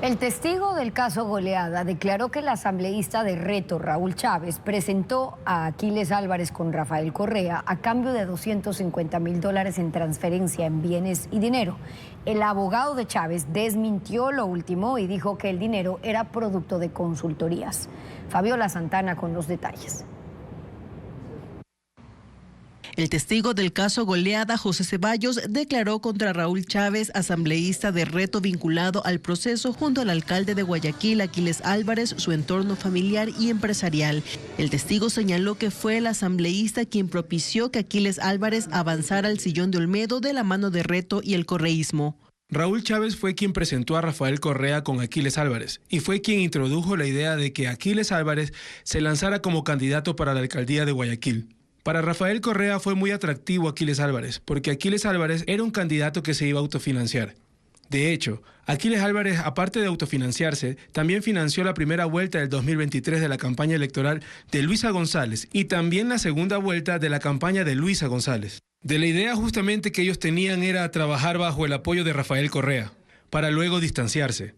El testigo del caso Goleada declaró que el asambleísta de Reto, Raúl Chávez, presentó a Aquiles Álvarez con Rafael Correa a cambio de $250.000 en transferencia en bienes y dinero. El abogado de Chávez desmintió lo último y dijo que el dinero era producto de consultorías. Fabiola Santana con los detalles. El testigo del caso Goleada, José Ceballos, declaró contra Raúl Chávez, asambleísta de Reto vinculado al proceso junto al alcalde de Guayaquil, Aquiles Álvarez, su entorno familiar y empresarial. El testigo señaló que fue el asambleísta quien propició que Aquiles Álvarez avanzara al sillón de Olmedo de la mano de Reto y el correísmo. Raúl Chávez fue quien presentó a Rafael Correa con Aquiles Álvarez y fue quien introdujo la idea de que Aquiles Álvarez se lanzara como candidato para la alcaldía de Guayaquil. Para Rafael Correa fue muy atractivo Aquiles Álvarez, porque Aquiles Álvarez era un candidato que se iba a autofinanciar. De hecho, Aquiles Álvarez, aparte de autofinanciarse, también financió la primera vuelta del 2023 de la campaña electoral de Luisa González y también la segunda vuelta de la campaña de Luisa González. De la idea justamente que ellos tenían era trabajar bajo el apoyo de Rafael Correa, para luego distanciarse,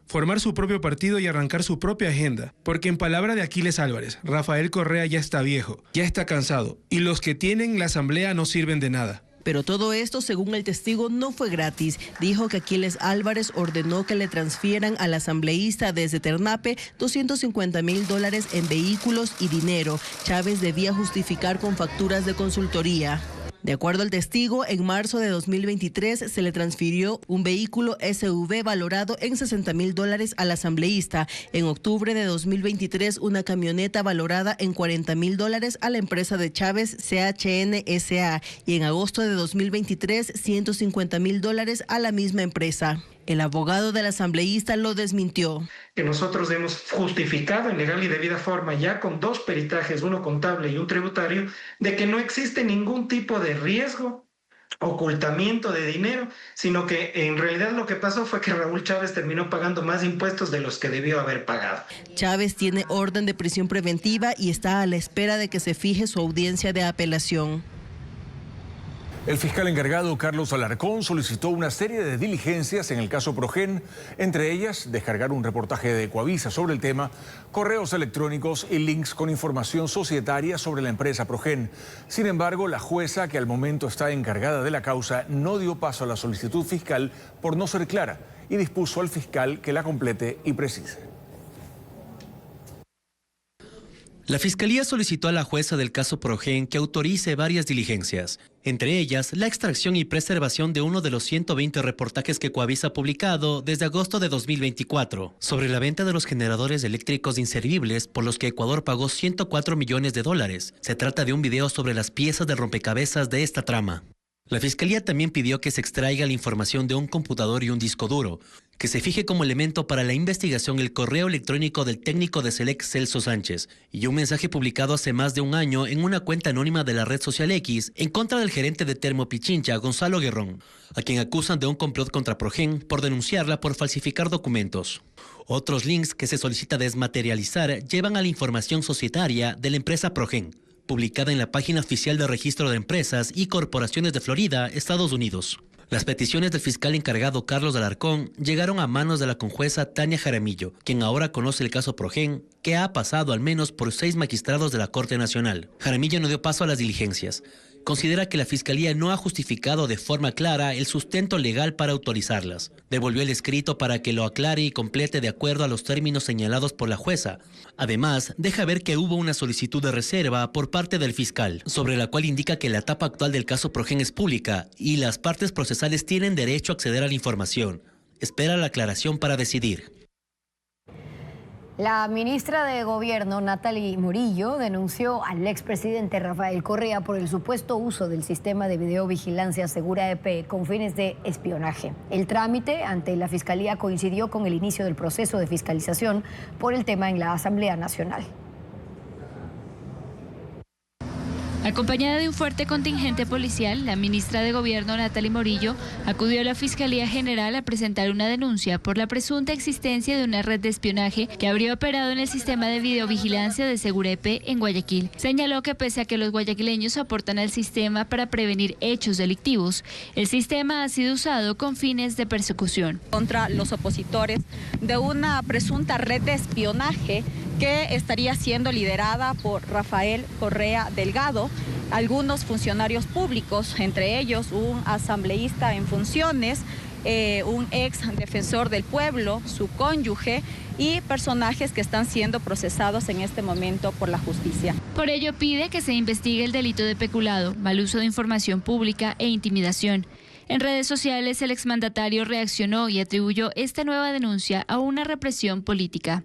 formar su propio partido y arrancar su propia agenda, porque en palabra de Aquiles Álvarez, Rafael Correa ya está viejo, ya está cansado, y los que tienen la asamblea no sirven de nada. Pero todo esto, según el testigo, no fue gratis. Dijo que Aquiles Álvarez ordenó que le transfieran al asambleísta desde Ternape $250.000 en vehículos y dinero. Chávez debía justificar con facturas de consultoría. De acuerdo al testigo, en marzo de 2023 se le transfirió un vehículo SUV valorado en $60.000 al asambleísta. En octubre de 2023, una camioneta valorada en $40.000 a la empresa de Chávez, CHN S.A. Y en agosto de 2023, $150.000 a la misma empresa. El abogado del asambleísta lo desmintió. Que nosotros hemos justificado en legal y debida forma, ya con 2 peritajes, uno contable y un tributario, de que no existe ningún tipo de riesgo, ocultamiento de dinero, sino que en realidad lo que pasó fue que Raúl Chávez terminó pagando más impuestos de los que debió haber pagado. Chávez tiene orden de prisión preventiva y está a la espera de que se fije su audiencia de apelación. El fiscal encargado Carlos Alarcón solicitó una serie de diligencias en el caso Progen, entre ellas descargar un reportaje de Ecuavisa sobre el tema, correos electrónicos y links con información societaria sobre la empresa Progen. Sin embargo, la jueza, que al momento está encargada de la causa, no dio paso a la solicitud fiscal por no ser clara y dispuso al fiscal que la complete y precise. La Fiscalía solicitó a la jueza del caso Progen que autorice varias diligencias, entre ellas la extracción y preservación de uno de los 120 reportajes que Ecuavisa ha publicado desde agosto de 2024 sobre la venta de los generadores eléctricos inservibles por los que Ecuador pagó $104 millones. Se trata de un video sobre las piezas de rompecabezas de esta trama. La Fiscalía también pidió que se extraiga la información de un computador y un disco duro, que se fije como elemento para la investigación el correo electrónico del técnico de Selec, Celso Sánchez, y un mensaje publicado hace más de un año en una cuenta anónima de la red social X en contra del gerente de Termo Pichincha, Gonzalo Guerrón, a quien acusan de un complot contra Progen por denunciarla por falsificar documentos. Otros links que se solicita desmaterializar llevan a la información societaria de la empresa Progen, publicada en la página oficial de Registro de Empresas y Corporaciones de Florida, Estados Unidos. Las peticiones del fiscal encargado Carlos Alarcón llegaron a manos de la conjueza Tania Jaramillo, quien ahora conoce el caso Progen, que ha pasado al menos por 6 magistrados de la Corte Nacional. Jaramillo no dio paso a las diligencias. Considera que la Fiscalía no ha justificado de forma clara el sustento legal para autorizarlas. Devolvió el escrito para que lo aclare y complete de acuerdo a los términos señalados por la jueza. Además, deja ver que hubo una solicitud de reserva por parte del fiscal, sobre la cual indica que la etapa actual del caso Progen es pública y las partes procesales tienen derecho a acceder a la información. Espera la aclaración para decidir. La ministra de Gobierno, Natalie Murillo, denunció al expresidente Rafael Correa por el supuesto uso del sistema de videovigilancia Segura EP con fines de espionaje. El trámite ante la Fiscalía coincidió con el inicio del proceso de fiscalización por el tema en la Asamblea Nacional. Acompañada de un fuerte contingente policial, la ministra de Gobierno, Natalie Morillo, acudió a la Fiscalía General a presentar una denuncia por la presunta existencia de una red de espionaje que habría operado en el sistema de videovigilancia de Segurepe en Guayaquil. Señaló que pese a que los guayaquileños aportan al sistema para prevenir hechos delictivos, el sistema ha sido usado con fines de persecución. Contra los opositores de una presunta red de espionaje que estaría siendo liderada por Rafael Correa Delgado, algunos funcionarios públicos, entre ellos un asambleísta en funciones, un ex defensor del pueblo, su cónyuge y personajes que están siendo procesados en este momento por la justicia. Por ello pide que se investigue el delito de peculado, mal uso de información pública e intimidación. En redes sociales el exmandatario reaccionó y atribuyó esta nueva denuncia a una represión política.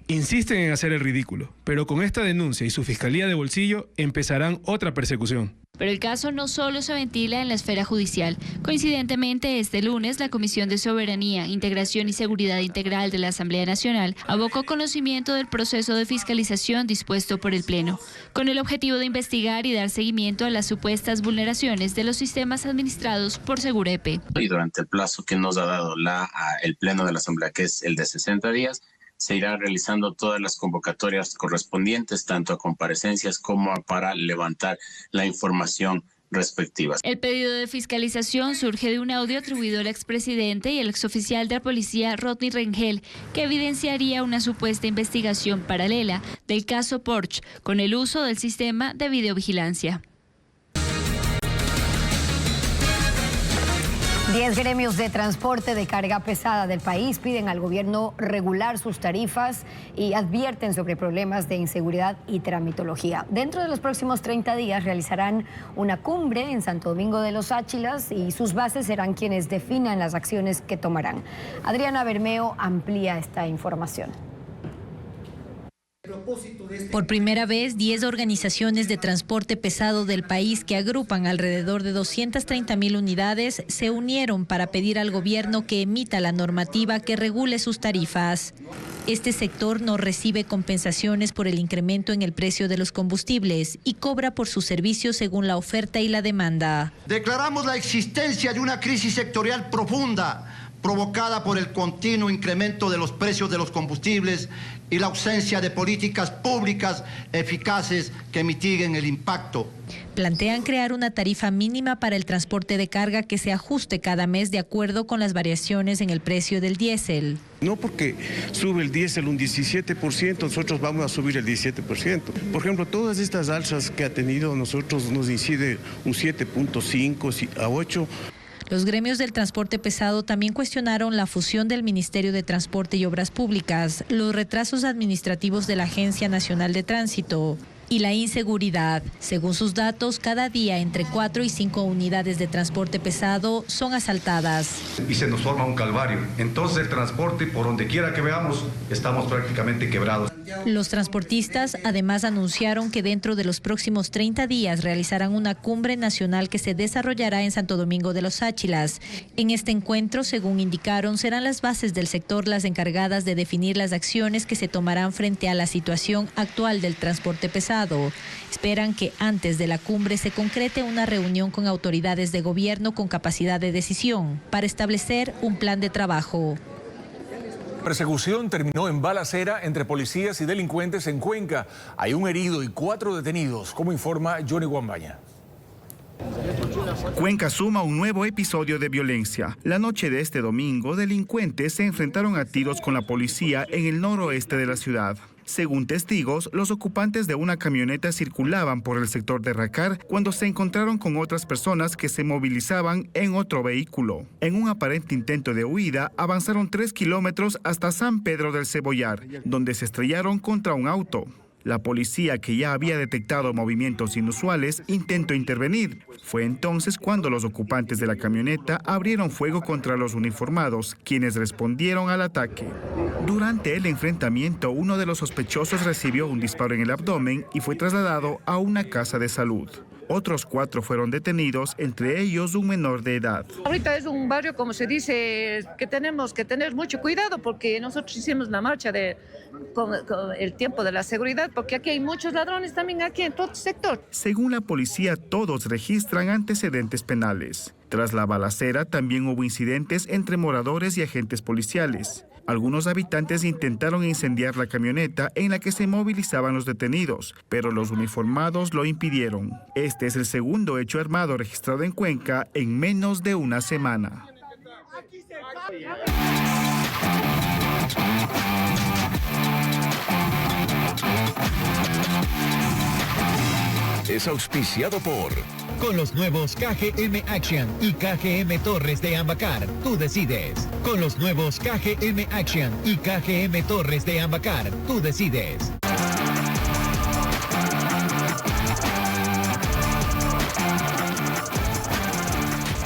Insisten en hacer el ridículo, pero con esta denuncia y su fiscalía de bolsillo empezarán otra persecución. Pero el caso no solo se ventila en la esfera judicial. Coincidentemente, este lunes, la Comisión de Soberanía, Integración y Seguridad Integral de la Asamblea Nacional abocó conocimiento del proceso de fiscalización dispuesto por el Pleno, con el objetivo de investigar y dar seguimiento a las supuestas vulneraciones de los sistemas administrados por Segurepe. Y durante el plazo que nos ha dado el Pleno de la Asamblea, que es el de 60 días, se irá realizando todas las convocatorias correspondientes, tanto a comparecencias como para levantar la información respectiva. El pedido de fiscalización surge de un audio atribuido al expresidente y el exoficial de la policía Rodney Rengel, que evidenciaría una supuesta investigación paralela del caso Porsche con el uso del sistema de videovigilancia. 10 gremios de transporte de carga pesada del país piden al gobierno regular sus tarifas y advierten sobre problemas de inseguridad y tramitología. Dentro de los próximos 30 días realizarán una cumbre en Santo Domingo de los Áchilas y sus bases serán quienes definan las acciones que tomarán. Adriana Bermeo amplía esta información. Por primera vez, 10 organizaciones de transporte pesado del país que agrupan alrededor de 230.000 unidades se unieron para pedir al gobierno que emita la normativa que regule sus tarifas. Este sector no recibe compensaciones por el incremento en el precio de los combustibles y cobra por sus servicios según la oferta y la demanda. Declaramos la existencia de una crisis sectorial profunda provocada por el continuo incremento de los precios de los combustibles y la ausencia de políticas públicas eficaces que mitiguen el impacto. Plantean crear una tarifa mínima para el transporte de carga que se ajuste cada mes de acuerdo con las variaciones en el precio del diésel. No porque sube el diésel un 17%, nosotros vamos a subir el 17%. Por ejemplo, todas estas alzas que ha tenido nosotros nos incide un 7.5 a 8%. Los gremios del transporte pesado también cuestionaron la fusión del Ministerio de Transporte y Obras Públicas, los retrasos administrativos de la Agencia Nacional de Tránsito y la inseguridad. Según sus datos, cada día entre 4 y 5 unidades de transporte pesado son asaltadas. Y se nos forma un calvario. Entonces el transporte, por donde quiera que veamos, estamos prácticamente quebrados. Los transportistas además anunciaron que dentro de los próximos 30 días realizarán una cumbre nacional que se desarrollará en Santo Domingo de los Áchilas. En este encuentro, según indicaron, serán las bases del sector las encargadas de definir las acciones que se tomarán frente a la situación actual del transporte pesado. Esperan que antes de la cumbre se concrete una reunión con autoridades de gobierno con capacidad de decisión para establecer un plan de trabajo. La persecución terminó en balacera entre policías y delincuentes en Cuenca. Hay un herido y 4 detenidos, como informa Johnny Guambaña. Cuenca suma un nuevo episodio de violencia. La noche de este domingo, delincuentes se enfrentaron a tiros con la policía en el noroeste de la ciudad. Según testigos, los ocupantes de una camioneta circulaban por el sector de Racar cuando se encontraron con otras personas que se movilizaban en otro vehículo. En un aparente intento de huida, avanzaron 3 kilómetros hasta San Pedro del Cebollar, donde se estrellaron contra un auto. La policía, que ya había detectado movimientos inusuales, intentó intervenir. Fue entonces cuando los ocupantes de la camioneta abrieron fuego contra los uniformados, quienes respondieron al ataque. Durante el enfrentamiento, uno de los sospechosos recibió un disparo en el abdomen y fue trasladado a una casa de salud. Otros 4 fueron detenidos, entre ellos un menor de edad. Ahorita es un barrio, como se dice, que tenemos que tener mucho cuidado porque nosotros hicimos la marcha con el tiempo de la seguridad, porque aquí hay muchos ladrones también aquí en todo el sector. Según la policía, todos registran antecedentes penales. Tras la balacera, también hubo incidentes entre moradores y agentes policiales. Algunos habitantes intentaron incendiar la camioneta en la que se movilizaban los detenidos, pero los uniformados lo impidieron. Este es el segundo hecho armado registrado en Cuenca en menos de una semana. Es auspiciado por... Con los nuevos KGM Action y KGM Torres de Ambacar, tú decides. Con los nuevos KGM Action y KGM Torres de Ambacar, tú decides.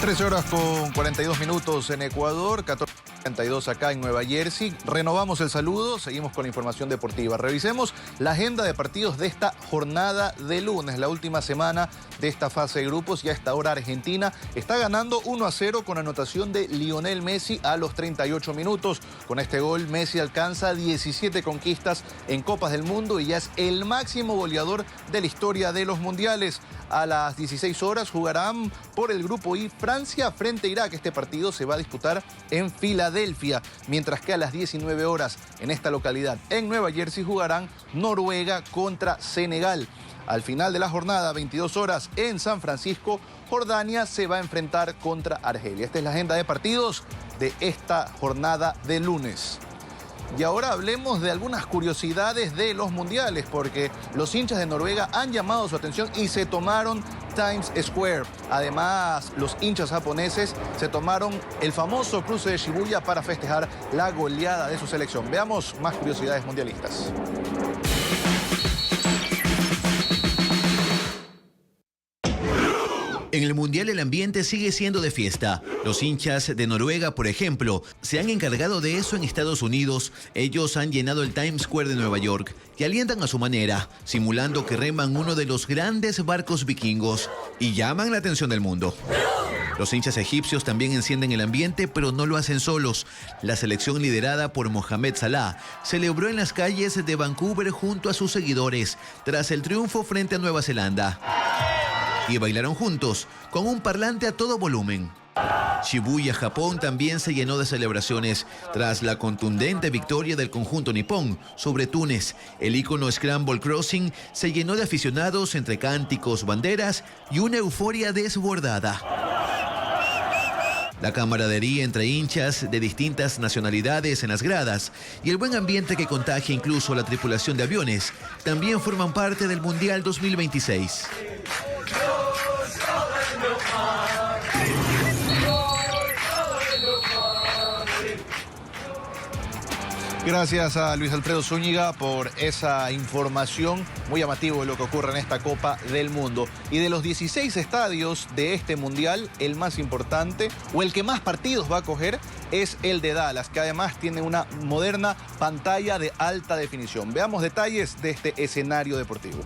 13:42 en Ecuador, 14:42 acá en Nueva Jersey. Renovamos el saludo, seguimos con la información deportiva. Revisemos la agenda de partidos de esta jornada de lunes, la última semana de esta fase de grupos. Y a esta hora Argentina está ganando 1-0 con anotación de Lionel Messi a los 38 minutos. Con este gol Messi alcanza 17 conquistas en Copas del Mundo y ya es el máximo goleador de la historia de los mundiales. A las 16 horas jugarán por el grupo I Francia frente a Irak. Este partido se va a disputar en Filadelfia, mientras que a las 19 horas en esta localidad, en Nueva Jersey, jugarán Noruega contra Senegal. Al final de la jornada, 22 horas, en San Francisco, Jordania se va a enfrentar contra Argelia. Esta es la agenda de partidos de esta jornada de lunes. Y ahora hablemos de algunas curiosidades de los mundiales, porque los hinchas de Noruega han llamado su atención y se tomaron Times Square. Además, los hinchas japoneses se tomaron el famoso cruce de Shibuya para festejar la goleada de su selección. Veamos más curiosidades mundialistas. En el Mundial el ambiente sigue siendo de fiesta. Los hinchas de Noruega, por ejemplo, se han encargado de eso en Estados Unidos. Ellos han llenado el Times Square de Nueva York y alientan a su manera, simulando que reman uno de los grandes barcos vikingos y llaman la atención del mundo. Los hinchas egipcios también encienden el ambiente, pero no lo hacen solos. La selección liderada por Mohamed Salah celebró en las calles de Vancouver junto a sus seguidores tras el triunfo frente a Nueva Zelanda. Y bailaron juntos, con un parlante a todo volumen. Shibuya, Japón, también se llenó de celebraciones tras la contundente victoria del conjunto nipón sobre Túnez. El ícono Scramble Crossing se llenó de aficionados entre cánticos, banderas y una euforia desbordada. La camaradería entre hinchas de distintas nacionalidades en las gradas y el buen ambiente que contagia incluso a la tripulación de aviones también forman parte del Mundial 2026. Gracias a Luis Alfredo Zúñiga por esa información, muy llamativo de lo que ocurre en esta Copa del Mundo. Y de los 16 estadios de este Mundial, el más importante o el que más partidos va a coger es el de Dallas, que además tiene una moderna pantalla de alta definición. Veamos detalles de este escenario deportivo.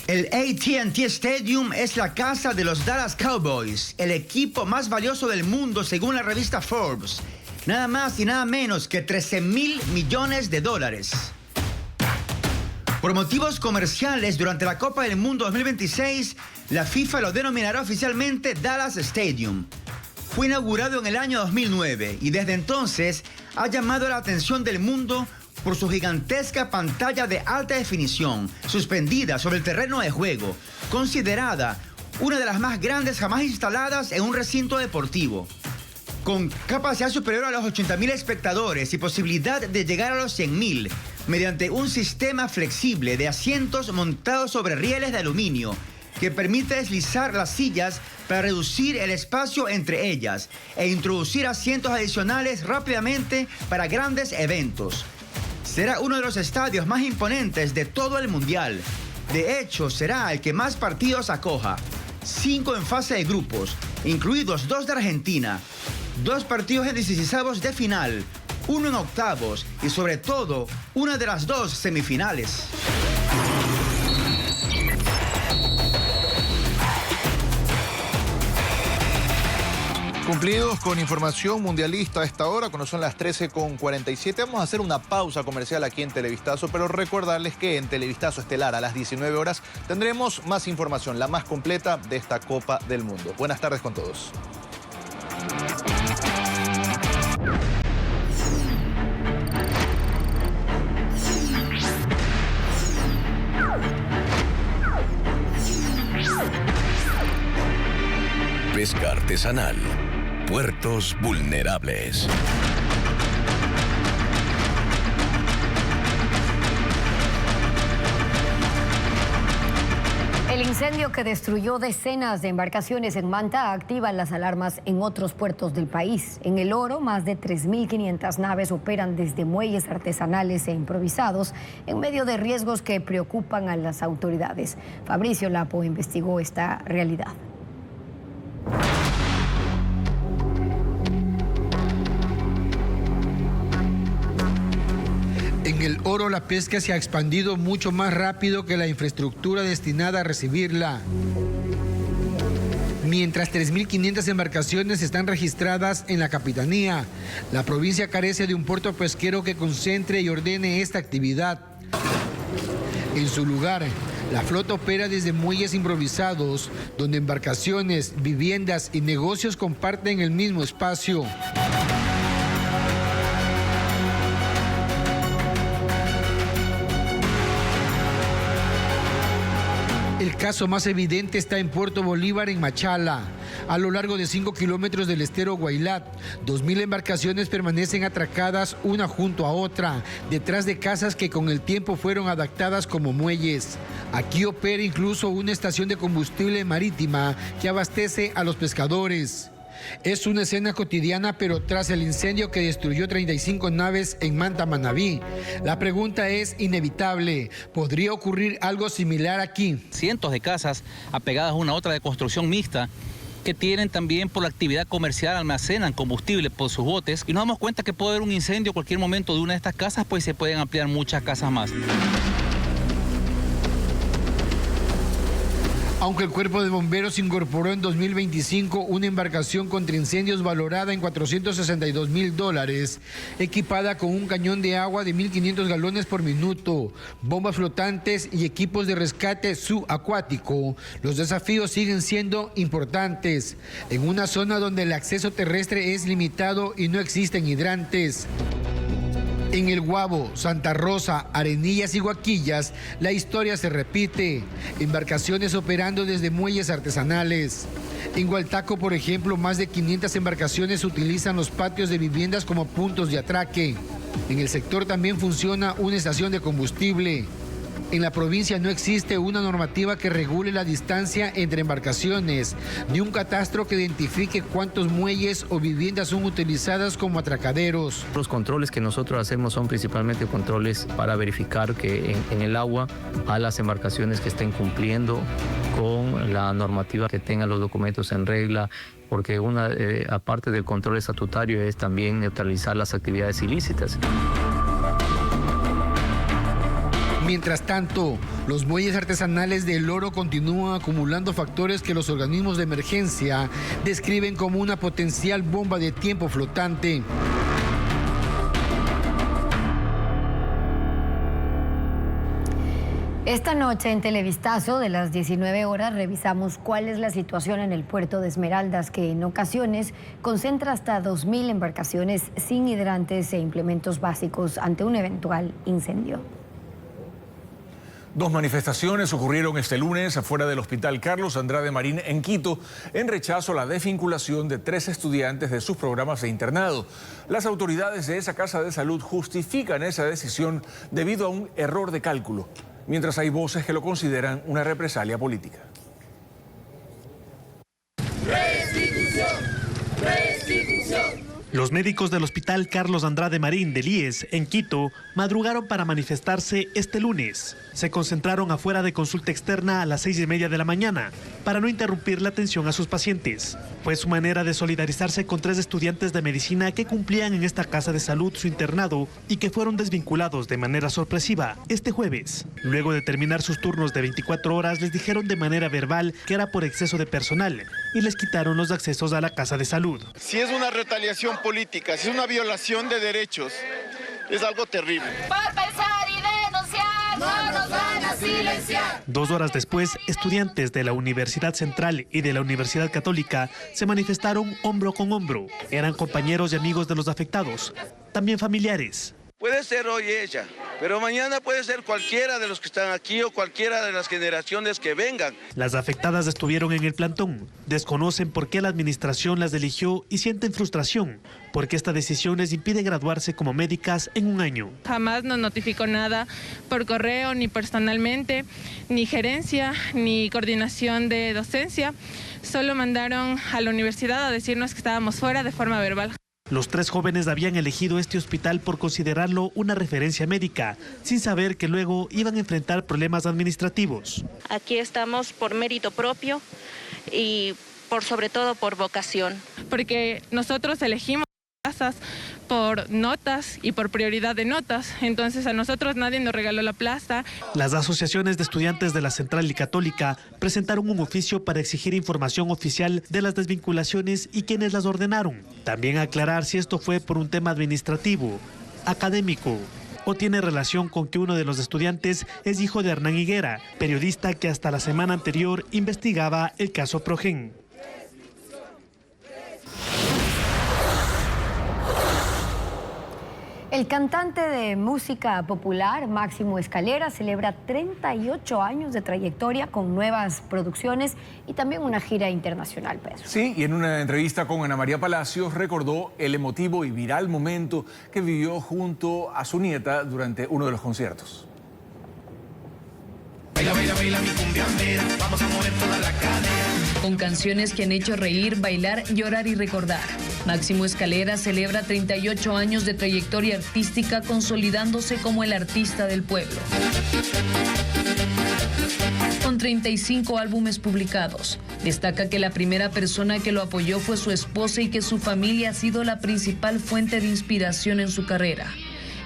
El AT&T Stadium es la casa de los Dallas Cowboys, el equipo más valioso del mundo según la revista Forbes. Nada más y nada menos que $13,000 millones. Por motivos comerciales, durante la Copa del Mundo 2026, la FIFA lo denominará oficialmente Dallas Stadium. Fue inaugurado en el año 2009 y desde entonces ha llamado la atención del mundo por su gigantesca pantalla de alta definición suspendida sobre el terreno de juego, considerada una de las más grandes jamás instaladas en un recinto deportivo. Con capacidad superior a los 80,000 espectadores y posibilidad de llegar a los 100,000 mediante un sistema flexible de asientos montados sobre rieles de aluminio que permite deslizar las sillas para reducir el espacio entre ellas e introducir asientos adicionales rápidamente para grandes eventos. Será uno de los estadios más imponentes de todo el Mundial. De hecho, será el que más partidos acoja. 5 en fase de grupos, incluidos 2 de Argentina. 2 partidos en 16avos de final, 1 en octavos y sobre todo una de las 2 semifinales. Cumplidos con información mundialista a esta hora, cuando son las 13:47. Vamos a hacer una pausa comercial aquí en Televistazo, pero recordarles que en Televistazo Estelar a las 19 horas tendremos más información, la más completa de esta Copa del Mundo. Buenas tardes con todos. Pesca artesanal. Puertos vulnerables. El incendio que destruyó decenas de embarcaciones en Manta activa las alarmas en otros puertos del país. En El Oro, más de 3.500 naves operan desde muelles artesanales e improvisados en medio de riesgos que preocupan a las autoridades. Fabricio Lapo investigó esta realidad. En El Oro la pesca se ha expandido mucho más rápido que la infraestructura destinada a recibirla. Mientras 3.500 embarcaciones están registradas en la capitanía, la provincia carece de un puerto pesquero que concentre y ordene esta actividad. En su lugar, la flota opera desde muelles improvisados, donde embarcaciones, viviendas y negocios comparten el mismo espacio. El caso más evidente está en Puerto Bolívar, en Machala. A lo largo de 5 kilómetros del estero Guaylat, 2.000 embarcaciones permanecen atracadas una junto a otra, detrás de casas que con el tiempo fueron adaptadas como muelles. Aquí opera incluso una estación de combustible marítima que abastece a los pescadores. Es una escena cotidiana, pero tras el incendio que destruyó 35 naves en Manta, Manabí, la pregunta es inevitable. ¿Podría ocurrir algo similar aquí? Cientos de casas apegadas una a otra de construcción mixta que tienen también por la actividad comercial, almacenan combustible por sus botes y nos damos cuenta que puede haber un incendio en cualquier momento de una de estas casas, pues se pueden ampliar muchas casas más. Aunque el Cuerpo de Bomberos incorporó en 2025 una embarcación contra incendios valorada en $462,000, equipada con un cañón de agua de 1.500 galones por minuto, bombas flotantes y equipos de rescate subacuático, los desafíos siguen siendo importantes en una zona donde el acceso terrestre es limitado y no existen hidrantes. En El Guabo, Santa Rosa, Arenillas y Guaquillas, la historia se repite. Embarcaciones operando desde muelles artesanales. En Gualtaco, por ejemplo, más de 500 embarcaciones utilizan los patios de viviendas como puntos de atraque. En el sector también funciona una estación de combustible. En la provincia no existe una normativa que regule la distancia entre embarcaciones, ni un catastro que identifique cuántos muelles o viviendas son utilizadas como atracaderos. Los controles que nosotros hacemos son principalmente controles para verificar que en el agua a las embarcaciones que estén cumpliendo con la normativa, que tengan los documentos en regla, porque aparte del control estatutario es también neutralizar las actividades ilícitas. Mientras tanto, los muelles artesanales de El Oro continúan acumulando factores que los organismos de emergencia describen como una potencial bomba de tiempo flotante. Esta noche en Televistazo de las 19 horas revisamos cuál es la situación en el puerto de Esmeraldas, que en ocasiones concentra hasta 2.000 embarcaciones sin hidrantes e implementos básicos ante un eventual incendio. 2 manifestaciones ocurrieron este lunes afuera del Hospital Carlos Andrade Marín en Quito en rechazo a la desvinculación de 3 estudiantes de sus programas de internado. Las autoridades de esa casa de salud justifican esa decisión debido a un error de cálculo, mientras hay voces que lo consideran una represalia política. ¡Restitución! ¡Restitución! Los médicos del Hospital Carlos Andrade Marín del IES en Quito madrugaron para manifestarse este lunes. Se concentraron afuera de consulta externa a las 6:30 de la mañana para no interrumpir la atención a sus pacientes. Fue su manera de solidarizarse con 3 estudiantes de medicina que cumplían en esta casa de salud su internado y que fueron desvinculados de manera sorpresiva este jueves. Luego de terminar sus turnos de 24 horas, les dijeron de manera verbal que era por exceso de personal y les quitaron los accesos a la casa de salud. Si es una retaliación política, si es una violación de derechos, es algo terrible. Por pensar y denunciar, no nos van a silenciar. 2 horas después, estudiantes de la Universidad Central y de la Universidad Católica se manifestaron hombro con hombro. Eran compañeros y amigos de los afectados, también familiares. Puede ser hoy ella, pero mañana puede ser cualquiera de los que están aquí o cualquiera de las generaciones que vengan. Las afectadas estuvieron en el plantón. Desconocen por qué la administración las eligió y sienten frustración, porque esta decisión les impide graduarse como médicas en un año. Jamás nos notificó nada por correo, ni personalmente, ni gerencia, ni coordinación de docencia. Solo mandaron a la universidad a decirnos que estábamos fuera de forma verbal. Los 3 jóvenes habían elegido este hospital por considerarlo una referencia médica, sin saber que luego iban a enfrentar problemas administrativos. Aquí estamos por mérito propio y sobre todo por vocación. Porque nosotros elegimos plazas por notas y por prioridad de notas, entonces a nosotros nadie nos regaló la plaza. Las asociaciones de estudiantes de la Central y Católica presentaron un oficio para exigir información oficial de las desvinculaciones y quienes las ordenaron. También aclarar si esto fue por un tema administrativo, académico o tiene relación con que uno de los estudiantes es hijo de Hernán Higuera, periodista que hasta la semana anterior investigaba el caso Progen. El cantante de música popular, Máximo Escalera, celebra 38 años de trayectoria con nuevas producciones y también una gira internacional, Pedro. Sí, y en una entrevista con Ana María Palacios recordó el emotivo y viral momento que vivió junto a su nieta durante uno de los conciertos. Baila, baila, baila mi cumbiambera, vamos a mover toda la cadera. Con canciones que han hecho reír, bailar, llorar y recordar. Máximo Escalera celebra 38 años de trayectoria artística, consolidándose como el artista del pueblo. Con 35 álbumes publicados, destaca que la primera persona que lo apoyó fue su esposa y que su familia ha sido la principal fuente de inspiración en su carrera.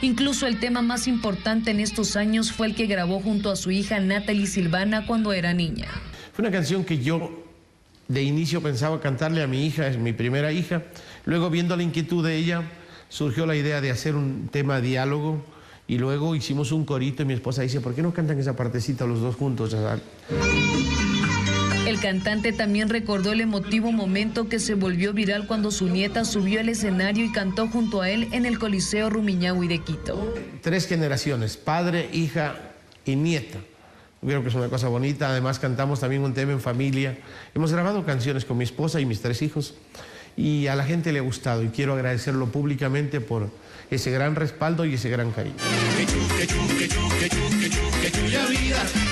Incluso el tema más importante en estos años fue el que grabó junto a su hija Natalie Silvana cuando era niña. Fue una canción que yo de inicio pensaba cantarle a mi hija, es mi primera hija. Luego, viendo la inquietud de ella, surgió la idea de hacer un tema diálogo y luego hicimos un corito y mi esposa dice, ¿por qué no cantan esa partecita los dos juntos? El cantante también recordó el emotivo momento que se volvió viral cuando su nieta subió al escenario y cantó junto a él en el Coliseo Rumiñahui de Quito. 3 generaciones, padre, hija y nieta. Creo que es una cosa bonita. Además, cantamos también un tema en familia. Hemos grabado canciones con mi esposa y mis 3 hijos y a la gente le ha gustado y quiero agradecerlo públicamente por ese gran respaldo y ese gran cariño.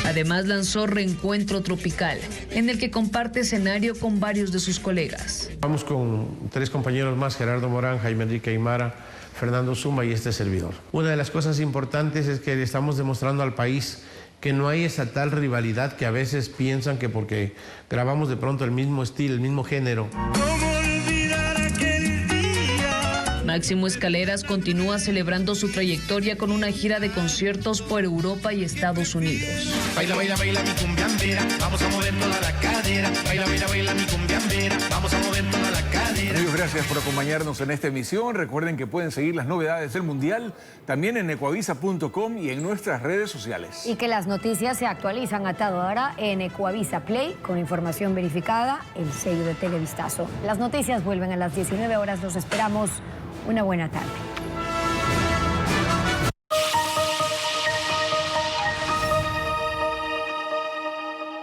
Además lanzó Reencuentro Tropical, en el que comparte escenario con varios de sus colegas. Vamos con 3 compañeros más, Gerardo Morán, Jaime Enrique Aymara, Fernando Zumba y este servidor. Una de las cosas importantes es que le estamos demostrando al país que no hay esa tal rivalidad que a veces piensan que porque grabamos de pronto el mismo estilo, el mismo género. Máximo Escaleras continúa celebrando su trayectoria con una gira de conciertos por Europa y Estados Unidos. Baila, baila, baila mi cumbiambera, vamos a mover toda la cadera. Baila, baila, baila mi cumbiambera, vamos a mover toda la cadera. Amigos, gracias por acompañarnos en esta emisión. Recuerden que pueden seguir las novedades del Mundial también en ecuavisa.com y en nuestras redes sociales. Y que las noticias se actualizan a toda hora en Ecuavisa Play con información verificada, el sello de Televistazo. Las noticias vuelven a las 19 horas. Los esperamos. Una buena tarde.